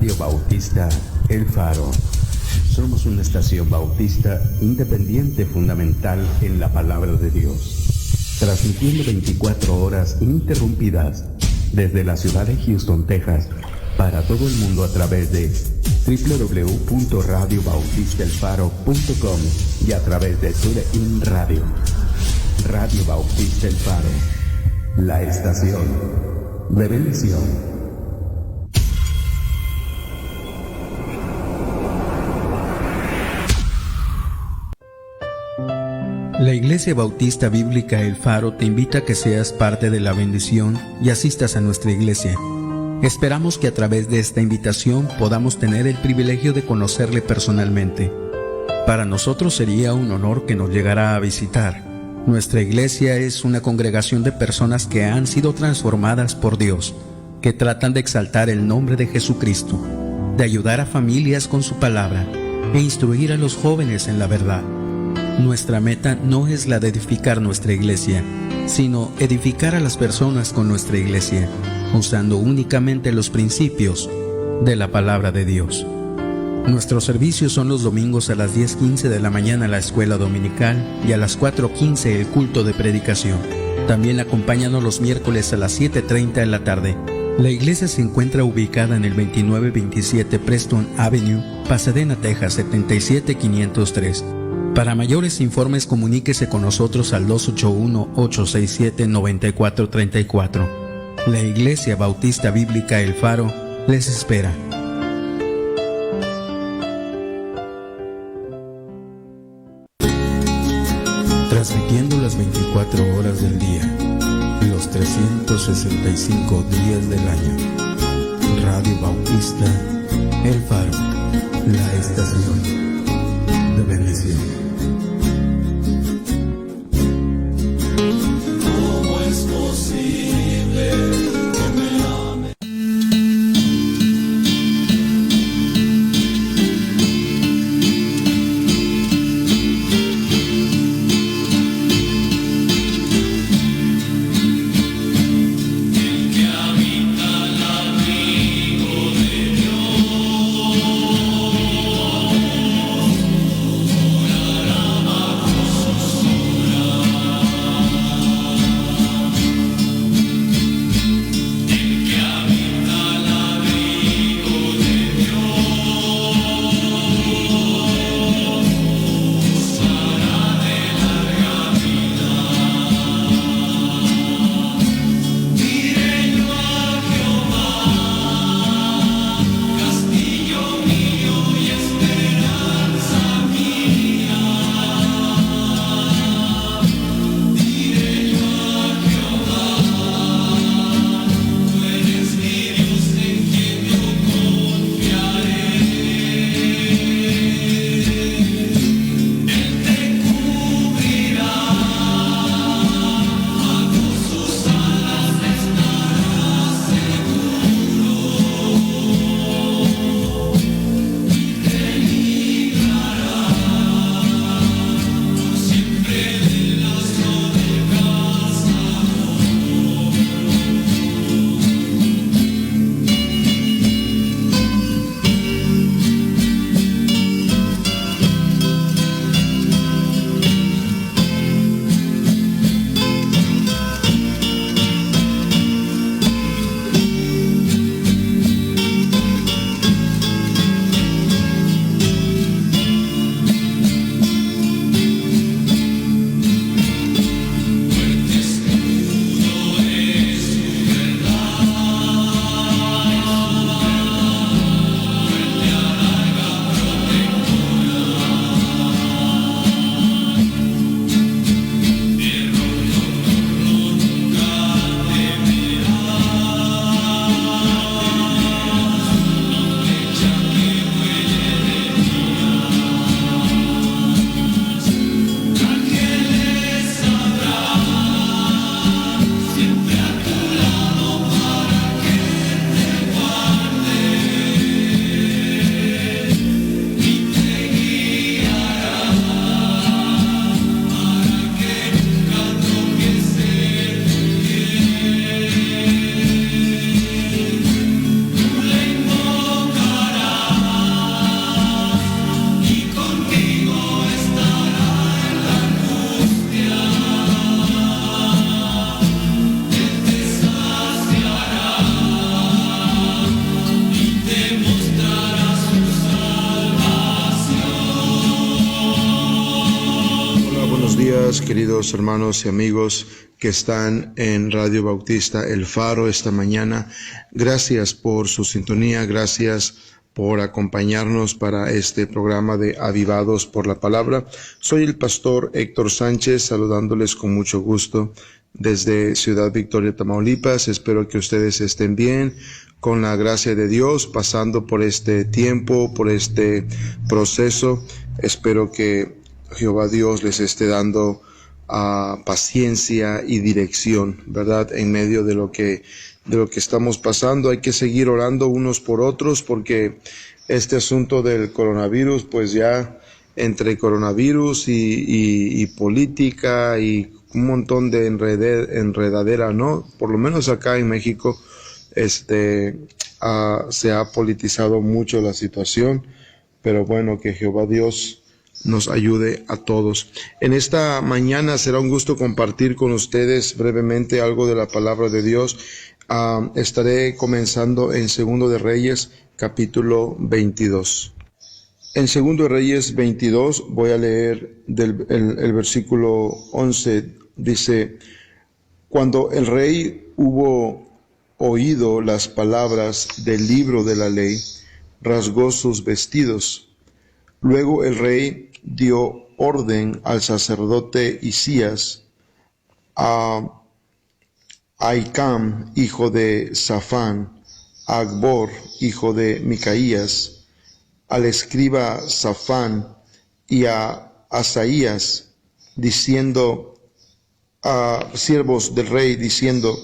Radio Bautista El Faro. Somos una estación bautista independiente fundamental en la palabra de Dios, transmitiendo 24 horas ininterrumpidas desde la ciudad de Houston, Texas, para todo el mundo a través de www.radiobautistaelfaro.com y a través de TuneIn Radio. Radio Bautista El Faro, la estación de bendición. La Iglesia Bautista Bíblica El Faro te invita a que seas parte de la bendición y asistas a nuestra iglesia. Esperamos que a través de esta invitación podamos tener el privilegio de conocerle personalmente. Para nosotros sería un honor que nos llegara a visitar. Nuestra iglesia es una congregación de personas que han sido transformadas por Dios, que tratan de exaltar el nombre de Jesucristo, de ayudar a familias con su palabra e instruir a los jóvenes en la verdad. Nuestra meta no es la de edificar nuestra iglesia, sino edificar a las personas con nuestra iglesia, usando únicamente los principios de la palabra de Dios. Nuestros servicios son los domingos a las 10:15 de la mañana la escuela dominical y a las 4:15 el culto de predicación. También acompáñanos los miércoles a las 7:30 de la tarde. La iglesia se encuentra ubicada en el 2927 Preston Avenue, Pasadena, Texas 77503. Para mayores informes comuníquese con nosotros al 281-867-9434. La Iglesia Bautista Bíblica El Faro les espera. Transmitiendo las 24 horas del día, los 365 días del año. Radio Bautista El Faro, la estación de bendición. buenos días, queridos hermanos y amigos que están en Radio Bautista El Faro esta mañana. Gracias por su sintonía, gracias por acompañarnos para este programa de Avivados por la Palabra. Soy el pastor Héctor Sánchez, saludándoles con mucho gusto desde Ciudad Victoria, Tamaulipas. Espero que ustedes estén bien, con la gracia de Dios, pasando por este tiempo, por este proceso. Espero que Jehová Dios les esté dando paciencia y dirección, ¿verdad? En medio de lo que estamos pasando. Hay que seguir orando unos por otros, porque este asunto del coronavirus, pues ya entre coronavirus y política y un montón de enredadera, ¿no? Por lo menos acá en México se ha politizado mucho la situación, pero bueno, que Jehová Dios nos ayude a todos. En esta mañana será un gusto compartir con ustedes brevemente algo de la palabra de Dios. Estaré comenzando en 2 de Reyes, capítulo 22. En 2 de Reyes 22 voy a leer el versículo 11. Dice: cuando el rey hubo oído las palabras del libro de la ley, rasgó sus vestidos. Luego el rey dio orden al sacerdote Hilcías, a Ahicam, hijo de Safán, a Acbor, hijo de Micaías, al escriba Safán y a Asaías, diciendo, a siervos del rey, diciendo: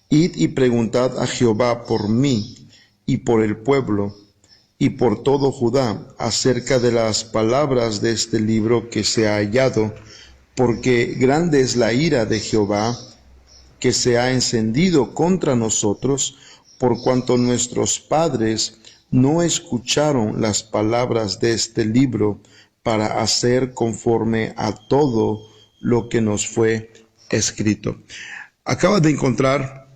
id y preguntad a Jehová por mí y por el pueblo y por todo Judá acerca de las palabras de este libro que se ha hallado, porque grande es la ira de Jehová que se ha encendido contra nosotros, por cuanto nuestros padres no escucharon las palabras de este libro para hacer conforme a todo lo que nos fue escrito. Acaba de encontrar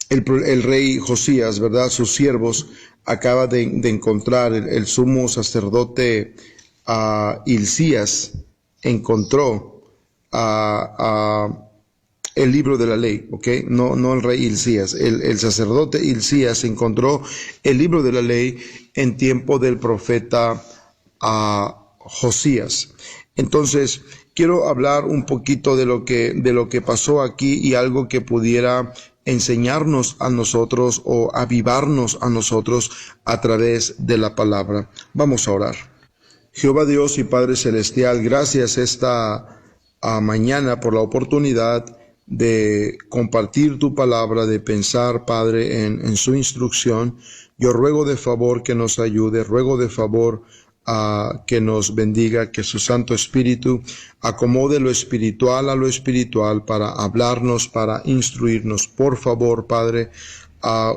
el rey Josías, ¿verdad? Sus siervos, acaba de encontrar el sumo sacerdote Hilcías, encontró el libro de la ley, ¿ok? No el rey Hilcías, el sacerdote Hilcías encontró el libro de la ley en tiempo del profeta Josías. Entonces, quiero hablar un poquito de lo que pasó aquí y algo que pudiera enseñarnos a nosotros o avivarnos a nosotros a través de la palabra. Vamos a orar. Jehová Dios y Padre Celestial, gracias esta mañana por la oportunidad de compartir tu palabra, de pensar, Padre, en su instrucción. Yo ruego de favor que nos ayude, ruego de favor que nos bendiga, que su Santo Espíritu acomode lo espiritual a lo espiritual para hablarnos, para instruirnos. Por favor, Padre,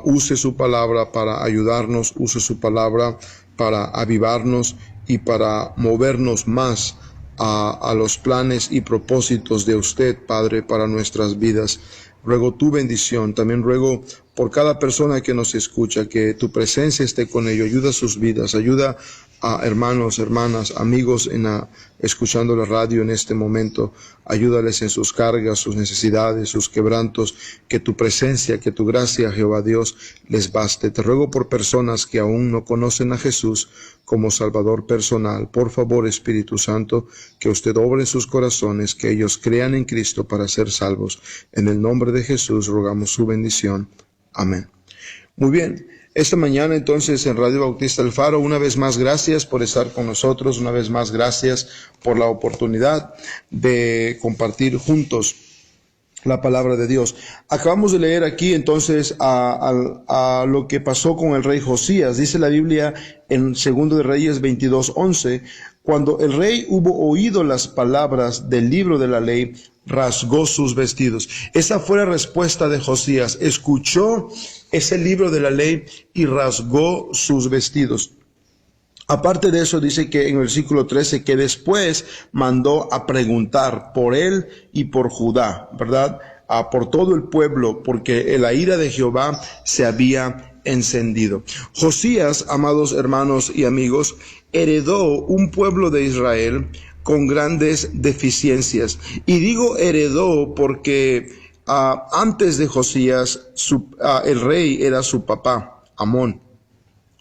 use su palabra para ayudarnos, use su palabra para avivarnos y para movernos más a los planes y propósitos de usted, Padre, para nuestras vidas. Ruego tu bendición, también ruego por cada persona que nos escucha, que tu presencia esté con ellos, ayuda a sus vidas, ayuda a hermanos, hermanas, amigos escuchando la radio en este momento, ayúdales en sus cargas, sus necesidades, sus quebrantos, que tu presencia, que tu gracia, Jehová Dios, les baste. Te ruego por personas que aún no conocen a Jesús como Salvador personal. Por favor, Espíritu Santo, que usted obre en sus corazones, que ellos crean en Cristo para ser salvos. En el nombre de Jesús rogamos su bendición. Amén. Muy bien. Esta mañana entonces en Radio Bautista El Faro, una vez más gracias por estar con nosotros, una vez más gracias por la oportunidad de compartir juntos la palabra de Dios. Acabamos de leer aquí entonces a lo que pasó con el rey Josías. Dice la Biblia en 2 de Reyes 22:11, cuando el rey hubo oído las palabras del libro de la ley, rasgó sus vestidos. Esa fue la respuesta de Josías. Escuchó ese libro de la ley y rasgó sus vestidos. Aparte de eso, dice que en el versículo 13, que después mandó a preguntar por él y por Judá, ¿verdad? Por todo el pueblo, porque la ira de Jehová se había encendido. Josías, amados hermanos y amigos, heredó un pueblo de Israel con grandes deficiencias. Y digo heredó porque antes de Josías, el rey era su papá, Amón.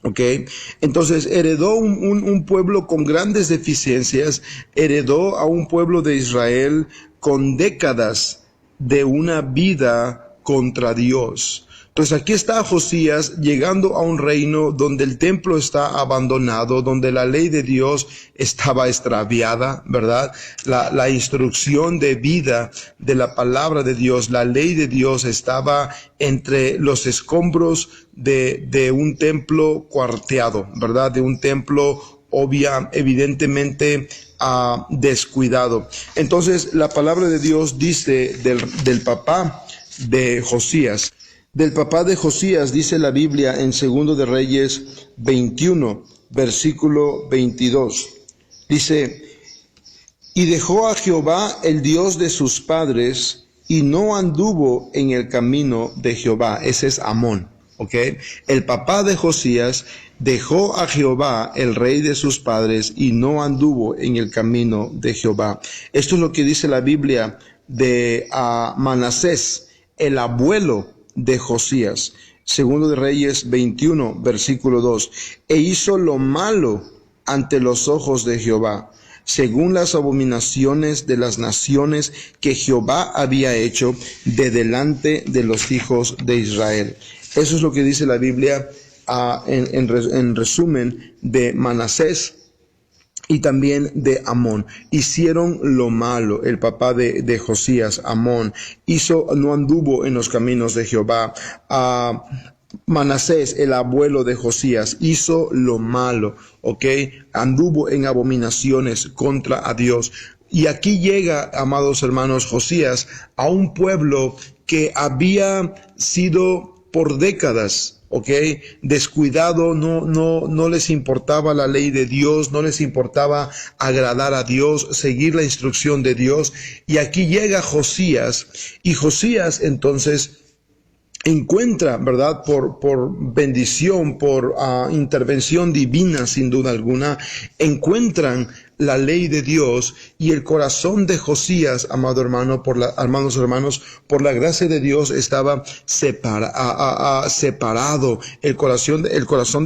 Okay. Entonces heredó un pueblo con grandes deficiencias, heredó a un pueblo de Israel con décadas de una vida contra Dios. Entonces aquí está Josías llegando a un reino donde el templo está abandonado, donde la ley de Dios estaba extraviada, ¿verdad? La instrucción de vida de la palabra de Dios, la ley de Dios estaba entre los escombros de un templo cuarteado, ¿verdad? De un templo evidentemente descuidado. Entonces la palabra de Dios dice del papá de Josías. Del papá de Josías dice la Biblia en 2 de Reyes 21, versículo 22. Dice, y dejó a Jehová el Dios de sus padres, y no anduvo en el camino de Jehová. Ese es Amón, ¿ok? El papá de Josías dejó a Jehová, el rey de sus padres, y no anduvo en el camino de Jehová. Esto es lo que dice la Biblia de Manasés, el abuelo de Josías. 2 de Reyes 21, versículo 2. E hizo lo malo ante los ojos de Jehová, según las abominaciones de las naciones que Jehová había hecho de delante de los hijos de Israel. Eso es lo que dice la Biblia en resumen de Manasés y también de Amón. Hicieron lo malo. El papá de Josías, Amón, no anduvo en los caminos de Jehová. Manasés, el abuelo de Josías, hizo lo malo, ¿ok? Anduvo en abominaciones contra a Dios. Y aquí llega, amados hermanos, Josías a un pueblo que había sido por décadas, descuidado, no les importaba la ley de Dios, no les importaba agradar a Dios, seguir la instrucción de Dios. Y aquí llega Josías, y Josías entonces encuentra, ¿verdad? Por bendición, por intervención divina, sin duda alguna, encuentran la ley de Dios, y el corazón de Josías, amado hermano, hermanos, por la gracia de Dios estaba separado. El corazón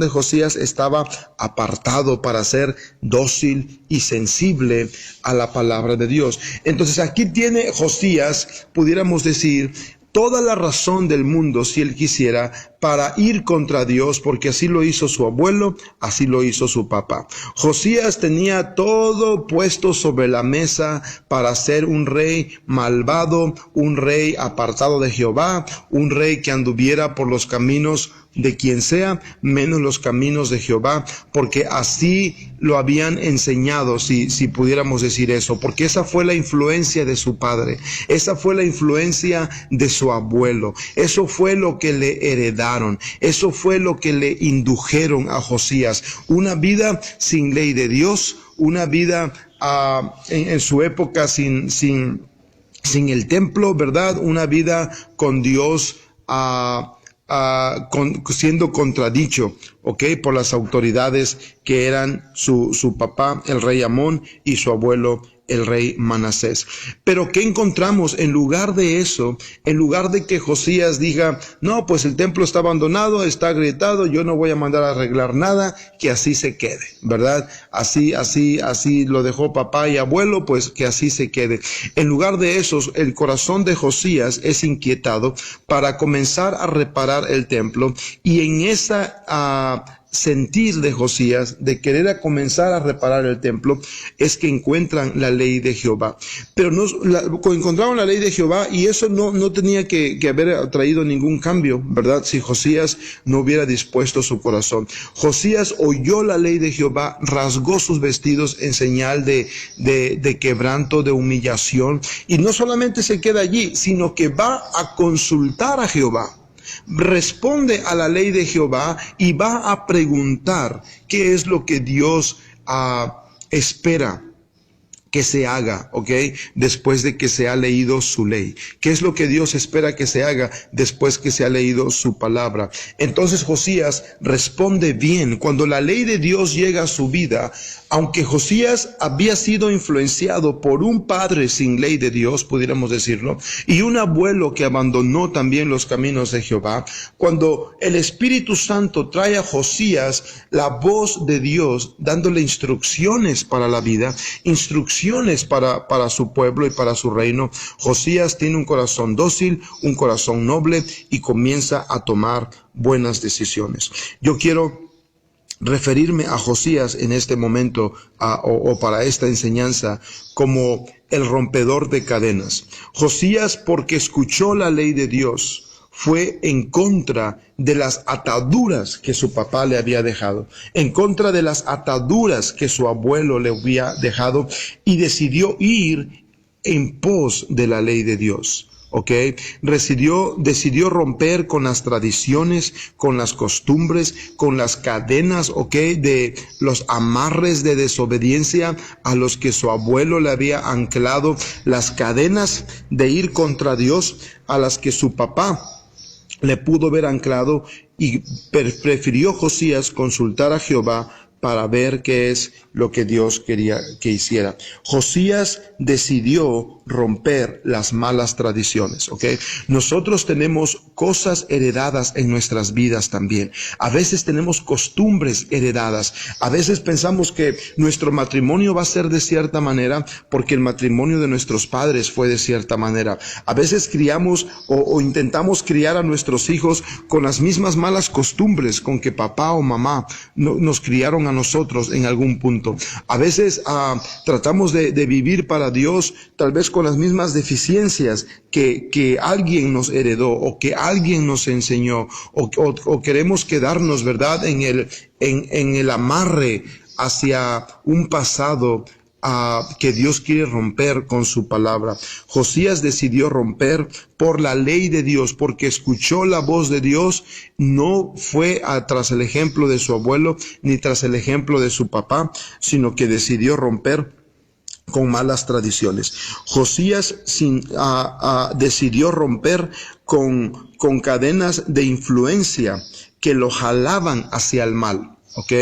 de Josías estaba apartado para ser dócil y sensible a la palabra de Dios. Entonces aquí tiene Josías, pudiéramos decir, toda la razón del mundo, si él quisiera, para ir contra Dios, porque así lo hizo su abuelo, así lo hizo su papá. Josías tenía todo puesto sobre la mesa para ser un rey malvado, un rey apartado de Jehová, un rey que anduviera por los caminos de quien sea, menos los caminos de Jehová, porque así lo habían enseñado, si pudiéramos decir eso, porque esa fue la influencia de su padre, esa fue la influencia de su abuelo, eso fue lo que le heredaron, eso fue lo que le indujeron a Josías, una vida sin ley de Dios, una vida en su época sin el templo, ¿verdad? Una vida con Dios siendo contradicho, por las autoridades que eran su papá, el rey Amón, y su abuelo, el rey Manasés. Pero ¿qué encontramos? En lugar de eso, en lugar de que Josías diga, no, pues el templo está abandonado, está agrietado, yo no voy a mandar a arreglar nada, que así se quede, ¿verdad? Así lo dejó papá y abuelo, pues que así se quede. En lugar de eso, el corazón de Josías es inquietado para comenzar a reparar el templo, y en esa sentir de Josías de querer comenzar a reparar el templo es que encuentran la ley de Jehová. Pero encontraron la ley de Jehová, y eso no tenía que haber traído ningún cambio, ¿verdad? Si Josías no hubiera dispuesto su corazón. Josías oyó la ley de Jehová, rasgó sus vestidos en señal de quebranto, de humillación, y no solamente se queda allí, sino que va a consultar a Jehová. Responde a la ley de Jehová y va a preguntar qué es lo que Dios espera, que se haga, ¿ok? Después de que se ha leído su ley. ¿Qué es lo que Dios espera que se haga después que se ha leído su palabra? Entonces Josías responde bien. Cuando la ley de Dios llega a su vida, aunque Josías había sido influenciado por un padre sin ley de Dios, pudiéramos decirlo, y un abuelo que abandonó también los caminos de Jehová, cuando el Espíritu Santo trae a Josías la voz de Dios, dándole instrucciones para la vida, instrucciones para su pueblo y para su reino, Josías tiene un corazón dócil, un corazón noble y comienza a tomar buenas decisiones. Yo quiero referirme a Josías en este momento o para esta enseñanza como el rompedor de cadenas. Josías, porque escuchó la ley de Dios, fue en contra de las ataduras que su papá le había dejado, en contra de las ataduras que su abuelo le había dejado, y decidió ir en pos de la ley de Dios. ¿Ok? Decidió romper con las tradiciones, con las costumbres, con las cadenas, ¿ok? De los amarres de desobediencia a los que su abuelo le había anclado, las cadenas de ir contra Dios a las que su papá le pudo ver anclado, y prefirió Josías consultar a Jehová para ver qué es lo que Dios quería que hiciera. Josías decidió romper las malas tradiciones, ¿ok? Nosotros tenemos cosas heredadas en nuestras vidas también. A veces tenemos costumbres heredadas. A veces pensamos que nuestro matrimonio va a ser de cierta manera porque el matrimonio de nuestros padres fue de cierta manera. A veces criamos o intentamos criar a nuestros hijos con las mismas malas costumbres con que papá o mamá nos criaron a nosotros en algún punto. A veces tratamos de vivir para Dios tal vez con las mismas deficiencias que alguien nos heredó o que alguien nos enseñó, o queremos quedarnos, ¿verdad?, en el amarre hacia un pasado que Dios quiere romper con su palabra. Josías decidió romper por la ley de Dios, porque escuchó la voz de Dios, no fue tras el ejemplo de su abuelo, ni tras el ejemplo de su papá, sino que decidió romper con malas tradiciones. Josías decidió romper con cadenas de influencia que lo jalaban hacia el mal. ¿Ok?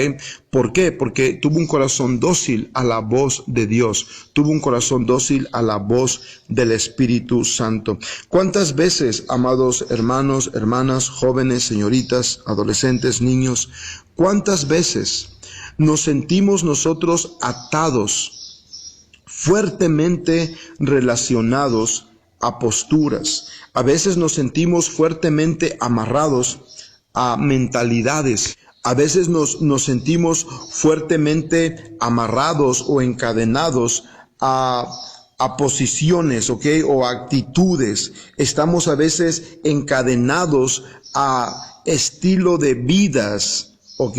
¿Por qué? Porque tuvo un corazón dócil a la voz de Dios, tuvo un corazón dócil a la voz del Espíritu Santo. ¿Cuántas veces, amados hermanos, hermanas, jóvenes, señoritas, adolescentes, niños, cuántas veces nos sentimos nosotros atados, fuertemente relacionados a posturas? A veces nos sentimos fuertemente amarrados a mentalidades. A veces nos sentimos fuertemente amarrados o encadenados a posiciones, ¿ok? O actitudes. Estamos a veces encadenados a estilo de vidas, ¿ok?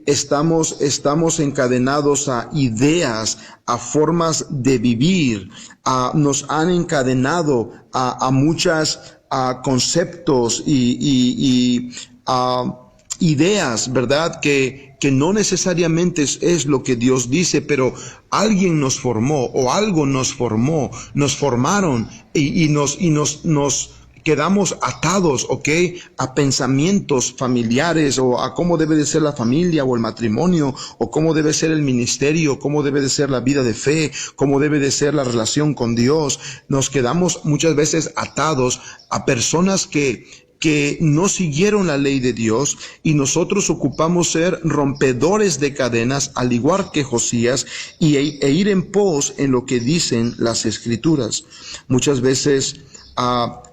Estamos encadenados a ideas, a formas de vivir. Nos han encadenado a muchas conceptos y ideas, ¿verdad? Que no necesariamente es lo que Dios dice, pero alguien nos formó o algo nos formó, nos formaron y nos quedamos atados, ¿ok? A pensamientos familiares o a cómo debe de ser la familia o el matrimonio o cómo debe ser el ministerio, cómo debe de ser la vida de fe, cómo debe de ser la relación con Dios. Nos quedamos muchas veces atados a personas que no siguieron la ley de Dios, y nosotros ocupamos ser rompedores de cadenas, al igual que Josías, e ir en pos en lo que dicen las Escrituras. Muchas veces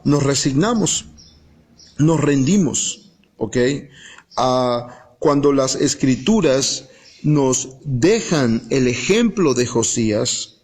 nos resignamos, nos rendimos, ¿ok? Cuando las Escrituras nos dejan el ejemplo de Josías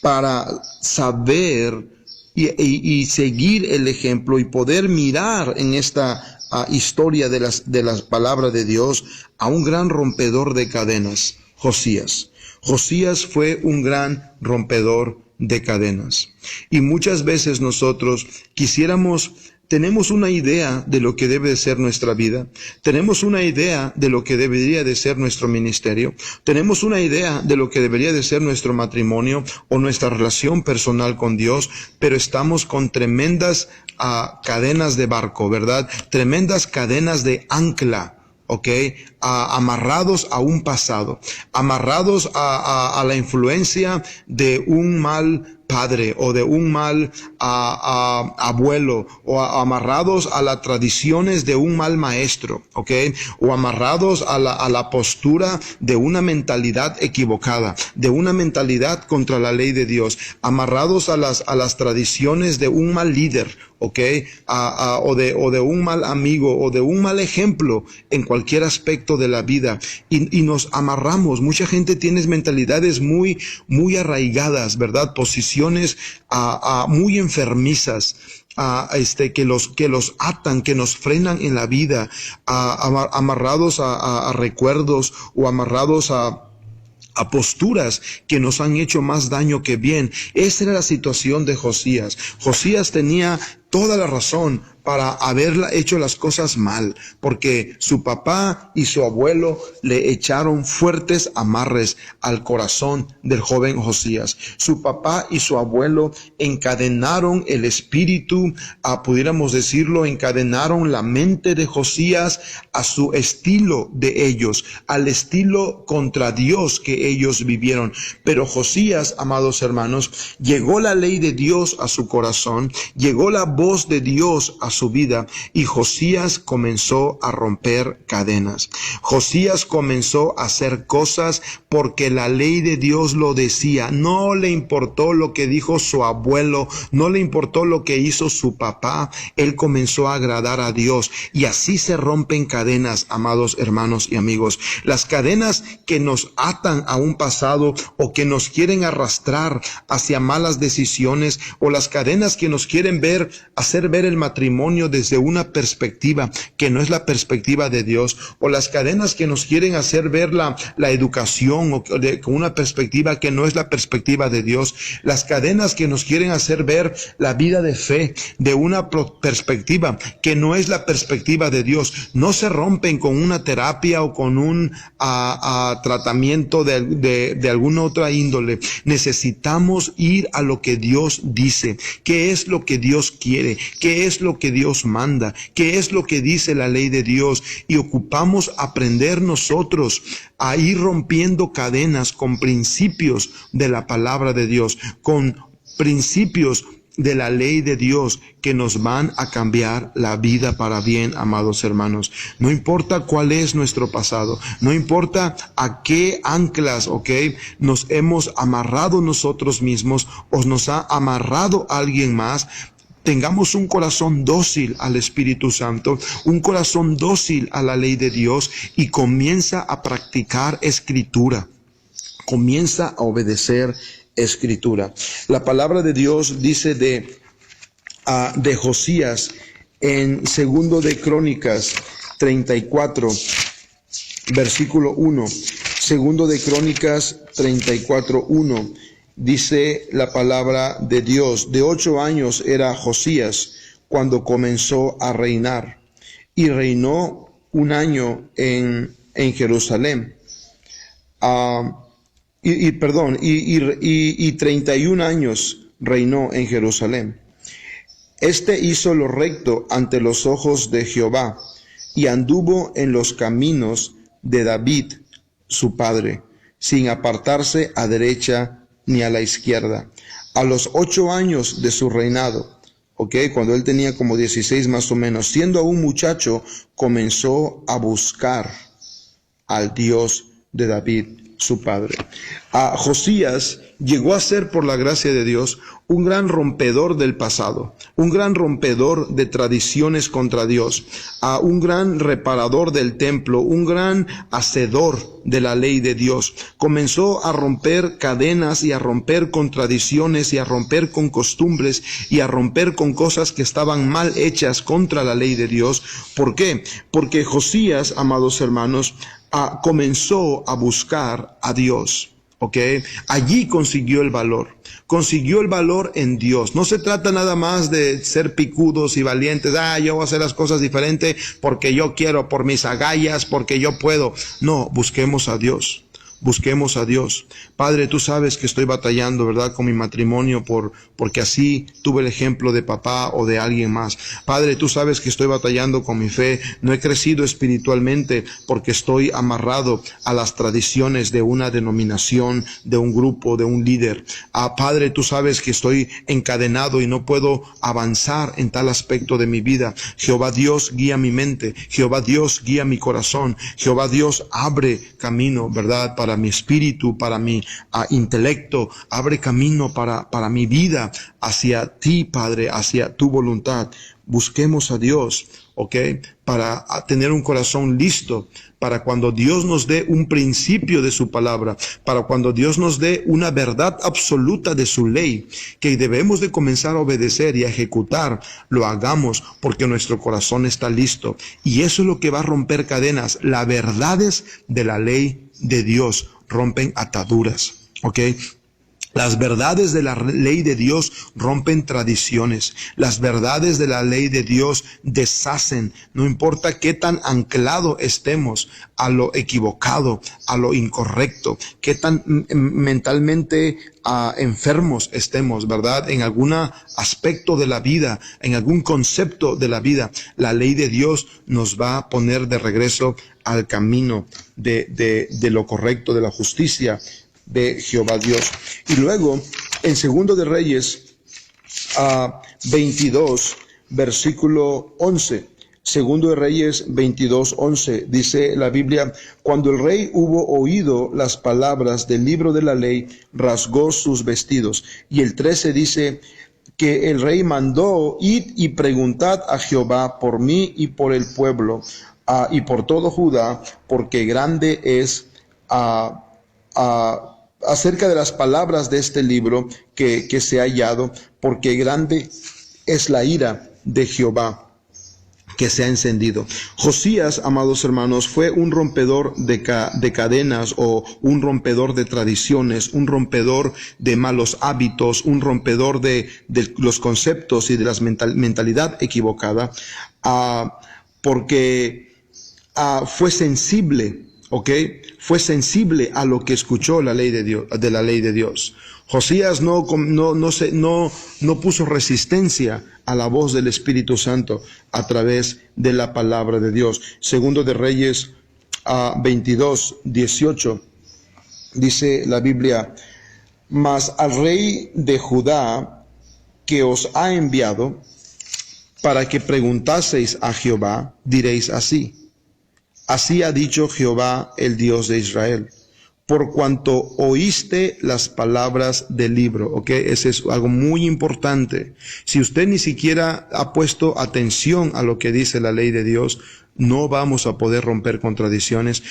para saber y seguir el ejemplo y poder mirar en esta historia de las palabras de Dios a un gran rompedor de cadenas, Josías. Josías fue un gran rompedor de cadenas. Y muchas veces nosotros quisiéramos tenemos una idea de lo que debe de ser nuestra vida, tenemos una idea de lo que debería de ser nuestro ministerio, tenemos una idea de lo que debería de ser nuestro matrimonio o nuestra relación personal con Dios, pero estamos con tremendas cadenas de barco, ¿verdad? Tremendas cadenas de ancla. ¿Ok? Amarrados a un pasado, amarrados a la influencia de un mal padre o de un mal abuelo, o amarrados a las tradiciones de un mal maestro, ¿ok? O amarrados a la postura de una mentalidad equivocada, de una mentalidad contra la ley de Dios, amarrados a las tradiciones de un mal líder, ¿ok? O de un mal amigo o de un mal ejemplo en cualquier aspecto de la vida, y nos amarramos. Mucha gente tiene mentalidades muy arraigadas, ¿verdad? Posiciones muy enfermizas, que los atan, que nos frenan en la vida, amarrados a recuerdos, o amarrados a posturas que nos han hecho más daño que bien. Esa era la situación de Josías. Josías tenía toda la razón para haber hecho las cosas mal, porque su papá y su abuelo le echaron fuertes amarres al corazón del joven Josías. Su papá y su abuelo encadenaron el espíritu, pudiéramos decirlo, encadenaron la mente de Josías a su estilo de ellos, al estilo contra Dios que ellos vivieron. Pero Josías, amados hermanos, llegó la ley de Dios a su corazón, llegó la voz de Dios a su vida, y Josías comenzó a romper cadenas. Josías comenzó a hacer cosas porque la ley de Dios lo decía. No le importó lo que dijo su abuelo, no le importó lo que hizo su papá. Él comenzó a agradar a Dios, y así se rompen cadenas, amados hermanos y amigos. Las cadenas que nos atan a un pasado, o que nos quieren arrastrar hacia malas decisiones, o las cadenas que nos quieren hacer ver el matrimonio desde una perspectiva que no es la perspectiva de Dios, o las cadenas que nos quieren hacer ver la educación con una perspectiva que no es la perspectiva de Dios, las cadenas que nos quieren hacer ver la vida de fe de una perspectiva que no es la perspectiva de Dios, no se rompen con una terapia o con un tratamiento de alguna otra índole. Necesitamos ir a lo que Dios dice, qué es lo que Dios quiere, qué es lo que Dios manda, qué es lo que dice la ley de Dios, y ocupamos aprender nosotros a ir rompiendo cadenas con principios de la palabra de Dios, con principios de la ley de Dios que nos van a cambiar la vida para bien, amados hermanos. No importa cuál es nuestro pasado, no importa a qué anclas, nos hemos amarrado nosotros mismos o nos ha amarrado alguien más. Tengamos un corazón dócil al Espíritu Santo, un corazón dócil a la ley de Dios, y comienza a practicar escritura, comienza a obedecer escritura. La palabra de Dios dice de Josías en 2 de Crónicas 34, versículo 1. 2 de Crónicas 34, 1. Dice la palabra de Dios: de 8 años era Josías cuando comenzó a reinar, y reinó 1 año en Jerusalén. Y 31 años reinó en Jerusalén. Hizo lo recto ante los ojos de Jehová, y anduvo en los caminos de David, su padre, sin apartarse a derecha ni a la izquierda. A los 8 años de su reinado, cuando él tenía como 16 más o menos, siendo aún muchacho, comenzó a buscar al Dios de David, su padre. Josías llegó a ser, por la gracia de Dios, un gran rompedor del pasado, un gran rompedor de tradiciones contra Dios, un gran reparador del templo, un gran hacedor de la ley de Dios. Comenzó a romper cadenas y a romper con tradiciones y a romper con costumbres y a romper con cosas que estaban mal hechas contra la ley de Dios. ¿Por qué? Porque Josías, amados hermanos, comenzó a buscar a Dios. ¿ok? Allí consiguió el valor. Consiguió el valor en Dios. No se trata nada más de ser picudos y valientes. Yo voy a hacer las cosas diferentes porque yo quiero, por mis agallas, porque yo puedo. No, busquemos a Dios. Busquemos a Dios. Padre, tú sabes que estoy batallando, ¿verdad?, con mi matrimonio porque así tuve el ejemplo de papá o de alguien más. Padre, tú sabes que estoy batallando con mi fe. No he crecido espiritualmente porque estoy amarrado a las tradiciones de una denominación, de un grupo, de un líder. Padre, tú sabes que estoy encadenado y no puedo avanzar en tal aspecto de mi vida. Jehová Dios, guía mi mente. Jehová Dios, guía mi corazón. Jehová Dios, abre camino, ¿verdad?, para mi espíritu, para mi intelecto, abre camino para mi vida hacia ti, Padre, hacia tu voluntad. Busquemos a Dios, ¿ok? Para tener un corazón listo, para cuando Dios nos dé un principio de su palabra, para cuando Dios nos dé una verdad absoluta de su ley, que debemos de comenzar a obedecer y a ejecutar, lo hagamos porque nuestro corazón está listo. Y eso es lo que va a romper cadenas. Las verdades de la ley de Dios rompen ataduras, ¿ok? Las verdades de la ley de Dios rompen tradiciones. Las verdades de la ley de Dios deshacen. No importa qué tan anclado estemos a lo equivocado, a lo incorrecto, qué tan mentalmente enfermos estemos, ¿verdad?, en algún aspecto de la vida, en algún concepto de la vida, la ley de Dios nos va a poner de regreso al camino de lo correcto, de la justicia de Jehová Dios. Y luego, en Segundo de Reyes 22, versículo 11. Segundo de Reyes 22:11, dice la Biblia: cuando el rey hubo oído las palabras del libro de la ley, rasgó sus vestidos. Y el 13 dice que el rey mandó: id y preguntad a Jehová por mí y por el pueblo, y por todo Judá, porque grande es acerca de las palabras de este libro que se ha hallado, porque grande es la ira de Jehová que se ha encendido. Josías, amados hermanos, fue un rompedor de cadenas, o un rompedor de tradiciones, un rompedor de malos hábitos, un rompedor de los conceptos y de la mentalidad equivocada, porque fue sensible, ¿ok? Fue sensible a lo que escuchó la ley de Dios, de la ley de Dios. Josías no puso resistencia a la voz del Espíritu Santo a través de la palabra de Dios. Segundo de Reyes 22:18 dice la Biblia: mas al rey de Judá, que os ha enviado para que preguntaseis a Jehová, diréis así: así ha dicho Jehová, el Dios de Israel, por cuanto oíste las palabras del libro. ¿Ok? Ese es algo muy importante. Si usted ni siquiera ha puesto atención a lo que dice la ley de Dios, no vamos a poder romper con tradiciones.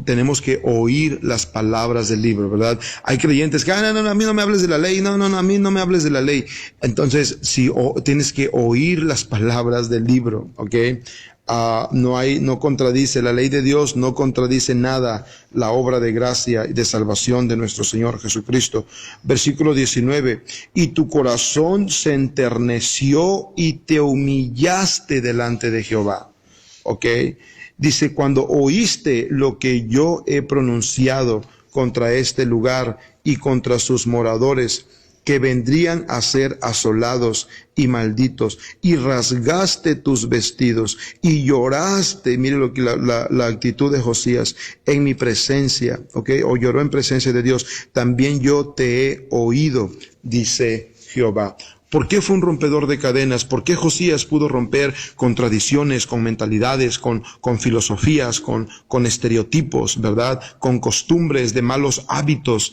Tenemos que oír las palabras del libro, ¿verdad? Hay creyentes que, no, a mí no me hables de la ley, no, a mí no me hables de la ley. Entonces, tienes que oír las palabras del libro, ¿ok? No contradice la ley de Dios, no contradice nada la obra de gracia y de salvación de nuestro Señor Jesucristo. Versículo 19: y tu corazón se enterneció y te humillaste delante de Jehová. ¿Ok? Dice: cuando oíste lo que yo he pronunciado contra este lugar y contra sus moradores, que vendrían a ser asolados y malditos, y rasgaste tus vestidos y lloraste. Mire lo que la actitud de Josías en mi presencia, ¿ok? O lloró en presencia de Dios. También yo te he oído, dice Jehová. ¿Por qué fue un rompedor de cadenas? ¿Por qué Josías pudo romper con tradiciones, con mentalidades, con filosofías, con estereotipos, ¿verdad? Con costumbres de malos hábitos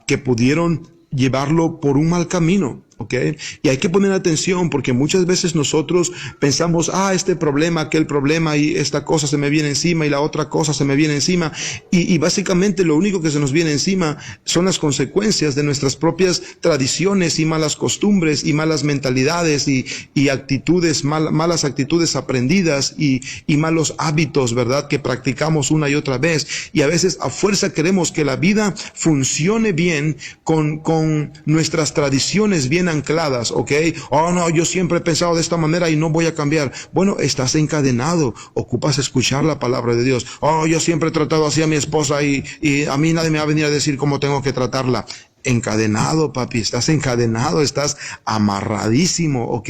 que pudieron llevarlo por un mal camino? ¿ok? Y hay que poner atención porque muchas veces nosotros pensamos, este problema, aquel problema y esta cosa se me viene encima y la otra cosa se me viene encima y básicamente lo único que se nos viene encima son las consecuencias de nuestras propias tradiciones y malas costumbres y malas mentalidades y actitudes, malas actitudes aprendidas y malos hábitos, ¿verdad? Que practicamos una y otra vez y a veces a fuerza queremos que la vida funcione bien con nuestras tradiciones bien ancladas, ¿ok? No, yo siempre he pensado de esta manera y no voy a cambiar. Bueno, estás encadenado, ocupas escuchar la palabra de Dios. Yo siempre he tratado así a mi esposa y a mí nadie me va a venir a decir cómo tengo que tratarla. Encadenado, papi, estás encadenado, estás amarradísimo, ¿ok?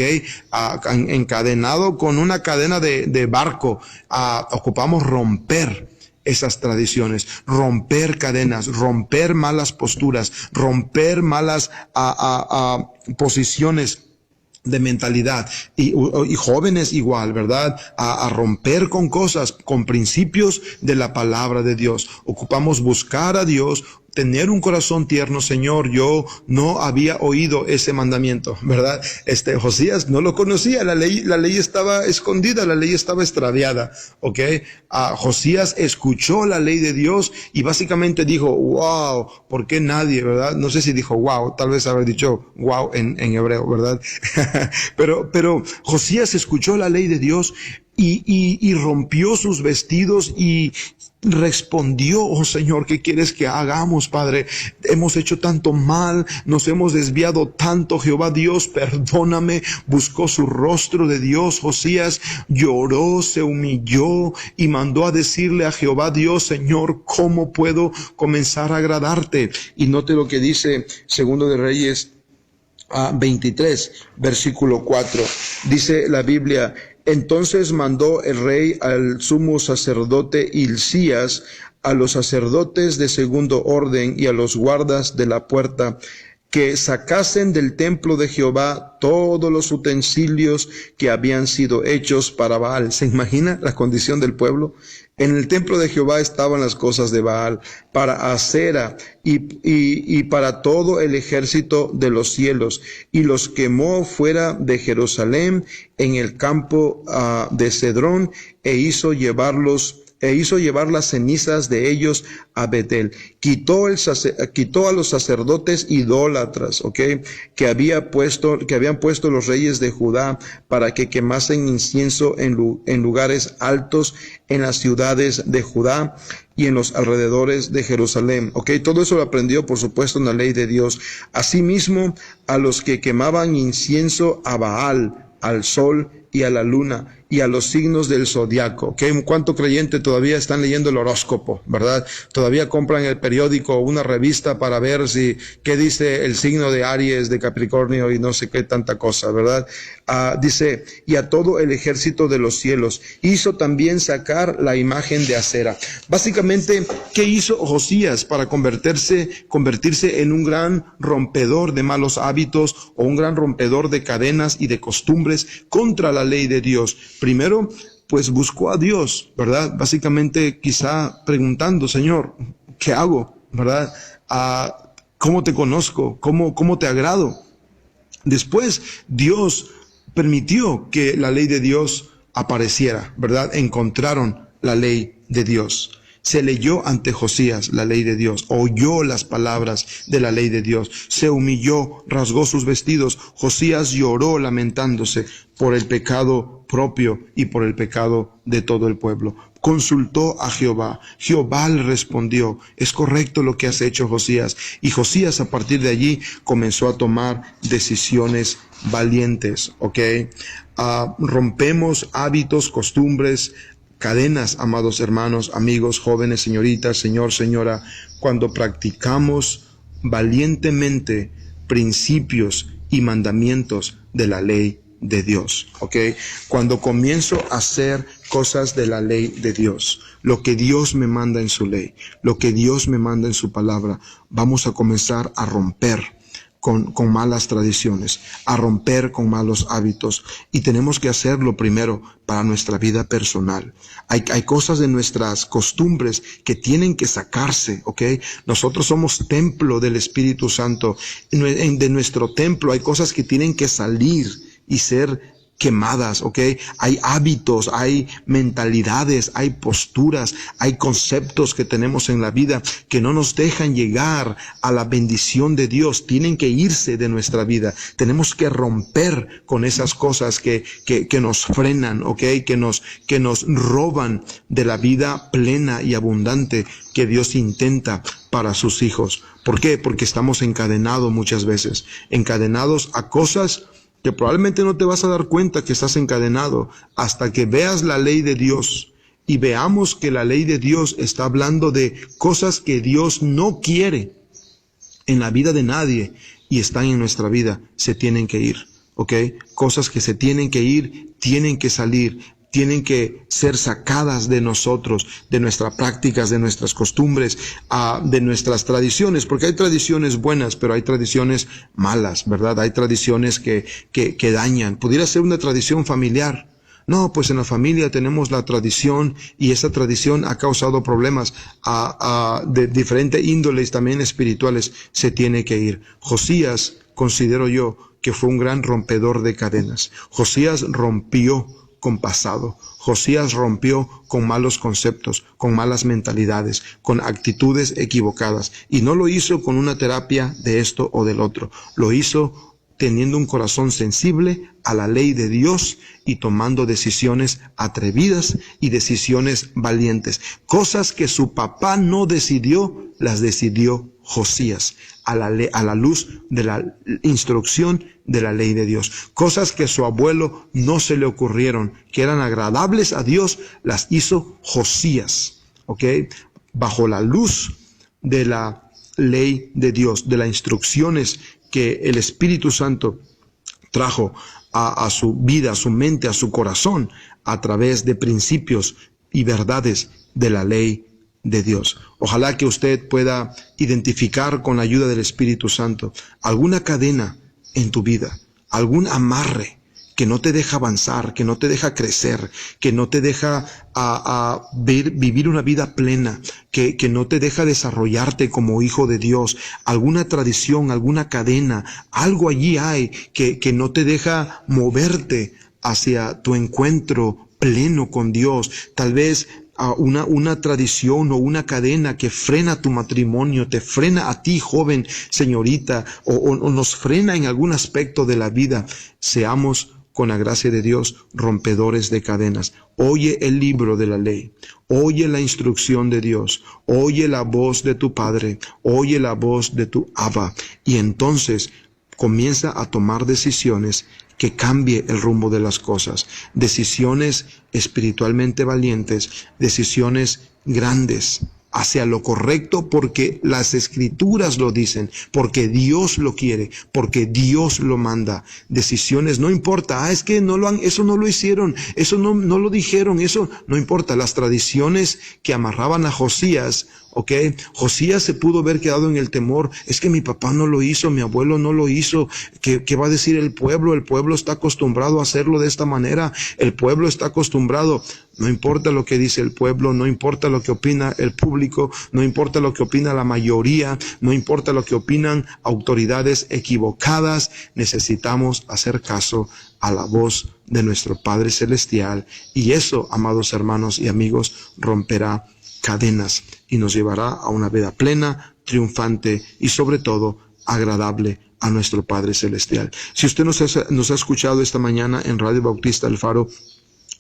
Encadenado con una cadena de barco. Ocupamos romper esas tradiciones, romper cadenas, romper malas posturas, romper malas posiciones de mentalidad y jóvenes igual, ¿verdad? A romper con cosas, con principios de la palabra de Dios. Ocupamos buscar a Dios, tener un corazón tierno. Señor, yo no había oído ese mandamiento, ¿verdad? Josías no lo conocía, la ley estaba escondida, la ley estaba extraviada, ¿ok? Josías escuchó la ley de Dios y básicamente dijo, wow, ¿por qué nadie, verdad? No sé si dijo wow, tal vez haber dicho wow en hebreo, ¿verdad? pero Josías escuchó la ley de Dios y rompió sus vestidos y respondió, Señor, ¿qué quieres que hagamos, Padre? Hemos hecho tanto mal, nos hemos desviado tanto, Jehová Dios, perdóname. Buscó su rostro de Dios. Josías lloró, se humilló y mandó a decirle a Jehová Dios, Señor, ¿cómo puedo comenzar a agradarte? Y note lo que dice Segundo de Reyes 23, versículo 4. Dice la Biblia: entonces mandó el rey al sumo sacerdote Hilcías, a los sacerdotes de segundo orden y a los guardas de la puerta, que sacasen del templo de Jehová todos los utensilios que habían sido hechos para Baal. ¿Se imagina la condición del pueblo? En el templo de Jehová estaban las cosas de Baal, para Acera y para todo el ejército de los cielos, y los quemó fuera de Jerusalén en el campo de Cedrón, e hizo llevar las cenizas de ellos a Betel. Quitó a los sacerdotes idólatras, que habían puesto los reyes de Judá para que quemasen incienso en lugares altos en las ciudades de Judá y en los alrededores de Jerusalén. Todo eso lo aprendió, por supuesto, en la ley de Dios. Asimismo, a los que quemaban incienso a Baal, al sol y a la luna y a los signos del zodiaco. ¿Cuánto creyente todavía están leyendo el horóscopo, verdad? Todavía compran el periódico o una revista para ver qué dice el signo de Aries, de Capricornio y no sé qué tanta cosa, ¿verdad? Dice, y a todo el ejército de los cielos. Hizo también sacar la imagen de Acera. Básicamente, ¿qué hizo Josías para convertirse en un gran rompedor de malos hábitos o un gran rompedor de cadenas y de costumbres contra la ley de Dios? Primero, pues buscó a Dios, ¿verdad? Básicamente quizá preguntando, Señor, ¿qué hago? ¿Verdad? ¿Cómo te conozco? ¿Cómo te agrado? Después, Dios permitió que la ley de Dios apareciera, ¿verdad? Encontraron la ley de Dios. Se leyó ante Josías la ley de Dios, oyó las palabras de la ley de Dios, se humilló, rasgó sus vestidos. Josías lloró lamentándose por el pecado propio y por el pecado de todo el pueblo. Consultó a Jehová. Jehová le respondió, es correcto lo que has hecho, Josías. Y Josías, a partir de allí, comenzó a tomar decisiones valientes, rompemos hábitos, costumbres, cadenas, amados hermanos, amigos, jóvenes, señoritas, señor, señora, cuando practicamos valientemente principios y mandamientos de la ley de Dios, Cuando comienzo a hacer cosas de la ley de Dios, lo que Dios me manda en su ley, lo que Dios me manda en su palabra, vamos a comenzar a romper con malas tradiciones, a romper con malos hábitos. Y tenemos que hacerlo primero para nuestra vida personal. Hay cosas de nuestras costumbres que tienen que sacarse, ¿ok? Nosotros somos templo del Espíritu Santo. De nuestro templo hay cosas que tienen que salir y ser quemadas, ¿ok? Hay hábitos, hay mentalidades, hay posturas, hay conceptos que tenemos en la vida que no nos dejan llegar a la bendición de Dios. Tienen que irse de nuestra vida. Tenemos que romper con esas cosas que nos frenan, ¿ok? Que nos roban de la vida plena y abundante que Dios intenta para sus hijos. ¿Por qué? Porque estamos encadenados muchas veces, encadenados a cosas que probablemente no te vas a dar cuenta que estás encadenado hasta que veas la ley de Dios y veamos que la ley de Dios está hablando de cosas que Dios no quiere en la vida de nadie y están en nuestra vida. Se tienen que ir, ¿ok? Cosas que se tienen que ir, tienen que salir, tienen que ser sacadas de nosotros, de nuestras prácticas, de nuestras costumbres, de nuestras tradiciones, porque hay tradiciones buenas, pero hay tradiciones malas, ¿verdad? Hay tradiciones que dañan. Pudiera ser una tradición familiar. No, pues en la familia tenemos la tradición y esa tradición ha causado problemas de diferentes índoles, también espirituales. Se tiene que ir. Josías, considero yo, que fue un gran rompedor de cadenas. Josías rompió con pasado. Josías rompió con malos conceptos, con malas mentalidades, con actitudes equivocadas. Y no lo hizo con una terapia de esto o del otro. Lo hizo teniendo un corazón sensible a la ley de Dios y tomando decisiones atrevidas y decisiones valientes. Cosas que su papá no decidió, las decidió Josías a la luz de la instrucción de la ley de Dios. Cosas que su abuelo no se le ocurrieron, que eran agradables a Dios, las hizo Josías, ¿ok? Bajo la luz de la ley de Dios, de las instrucciones que el Espíritu Santo trajo a su vida, a su mente, a su corazón, a través de principios y verdades de la ley de Dios. Ojalá que usted pueda identificar con la ayuda del Espíritu Santo alguna cadena en tu vida, algún amarre que no te deja avanzar, que no te deja crecer, que no te deja vivir una vida plena, que no te deja desarrollarte como hijo de Dios. Alguna tradición, alguna cadena, algo allí hay que no te deja moverte hacia tu encuentro pleno con Dios. Tal vez una tradición o una cadena que frena tu matrimonio, te frena a ti, joven, señorita, o nos frena en algún aspecto de la vida. Seamos, con la gracia de Dios, rompedores de cadenas. Oye el libro de la ley, oye la instrucción de Dios, oye la voz de tu Padre, oye la voz de tu Abba, y entonces comienza a tomar decisiones que cambie el rumbo de las cosas, decisiones espiritualmente valientes, decisiones grandes hacia lo correcto, porque las Escrituras lo dicen, porque Dios lo quiere, porque Dios lo manda. Decisiones, no importa, es que eso no lo hicieron, eso no lo dijeron, eso no importa. Las tradiciones que amarraban a Josías, ¿ok? Josías se pudo haber quedado en el temor, es que mi papá no lo hizo, mi abuelo no lo hizo, ¿qué va a decir el pueblo? El pueblo está acostumbrado a hacerlo de esta manera, el pueblo está acostumbrado. No importa lo que dice el pueblo, no importa lo que opina el público, no importa lo que opina la mayoría, no importa lo que opinan autoridades equivocadas, necesitamos hacer caso a la voz de nuestro Padre Celestial, y eso, amados hermanos y amigos, romperá cadenas y nos llevará a una vida plena, triunfante y sobre todo agradable a nuestro Padre Celestial. Si usted nos ha escuchado esta mañana en Radio Bautista El Faro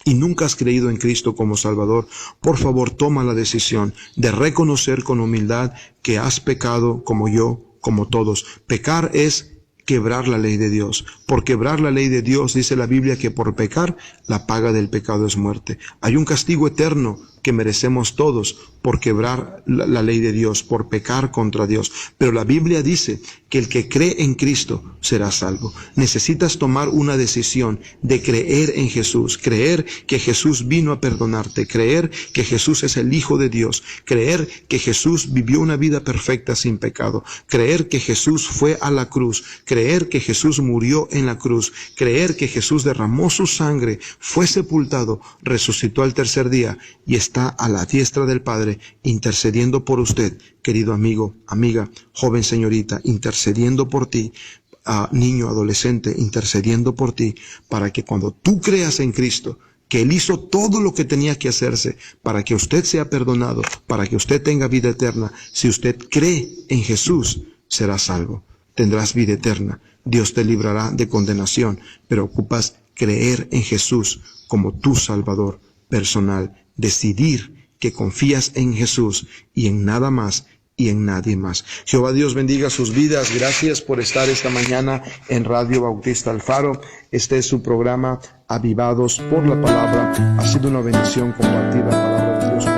y nunca has creído en Cristo como Salvador, por favor toma la decisión de reconocer con humildad que has pecado como yo, como todos. Pecar es quebrar la ley de Dios. Por quebrar la ley de Dios dice la Biblia que por pecar la paga del pecado es muerte. Hay un castigo eterno que merecemos todos por quebrar la ley de Dios, por pecar contra Dios. Pero la Biblia dice que el que cree en Cristo será salvo. Necesitas tomar una decisión de creer en Jesús, creer que Jesús vino a perdonarte, creer que Jesús es el Hijo de Dios, creer que Jesús vivió una vida perfecta sin pecado, creer que Jesús fue a la cruz, creer que Jesús murió en la cruz, creer que Jesús derramó su sangre, fue sepultado, resucitó al tercer día y está a la diestra del Padre intercediendo por usted, querido amigo, amiga, joven señorita, intercediendo por ti, niño, adolescente, intercediendo por ti, para que cuando tú creas en Cristo, que Él hizo todo lo que tenía que hacerse para que usted sea perdonado, para que usted tenga vida eterna, si usted cree en Jesús, será salvo, tendrás vida eterna, Dios te librará de condenación, pero ocupas creer en Jesús como tu Salvador personal, decidir que confías en Jesús y en nada más y en nadie más. Jehová Dios bendiga sus vidas. Gracias por estar esta mañana en Radio Bautista El Faro. Este es su programa Avivados por la Palabra. Ha sido una bendición compartir la palabra de Dios.